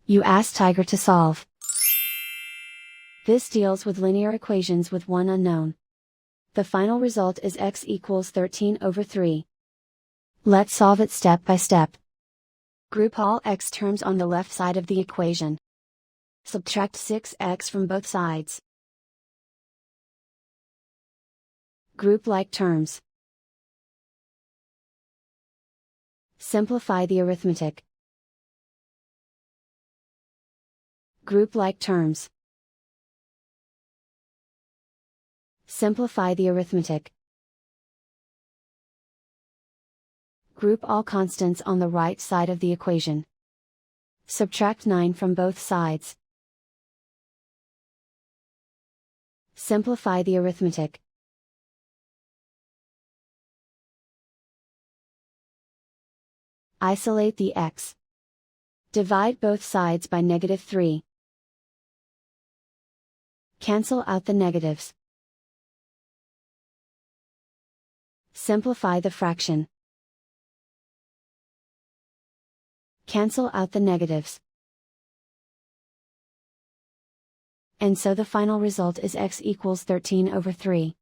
You ask Tiger to solve. This deals with linear equations with one unknown. The final result is x equals 13/3. Let's solve it step by step. Group all x terms on the left side of the equation. Subtract 6x from both sides. Group like terms. Simplify the arithmetic. Group like terms. Simplify the arithmetic. Group all constants on the right side of the equation. Subtract 9 from both sides. Simplify the arithmetic. Isolate the x. Divide both sides by -3. Cancel out the negatives. Simplify the fraction. Cancel out the negatives. And so the final result is x equals 13/3.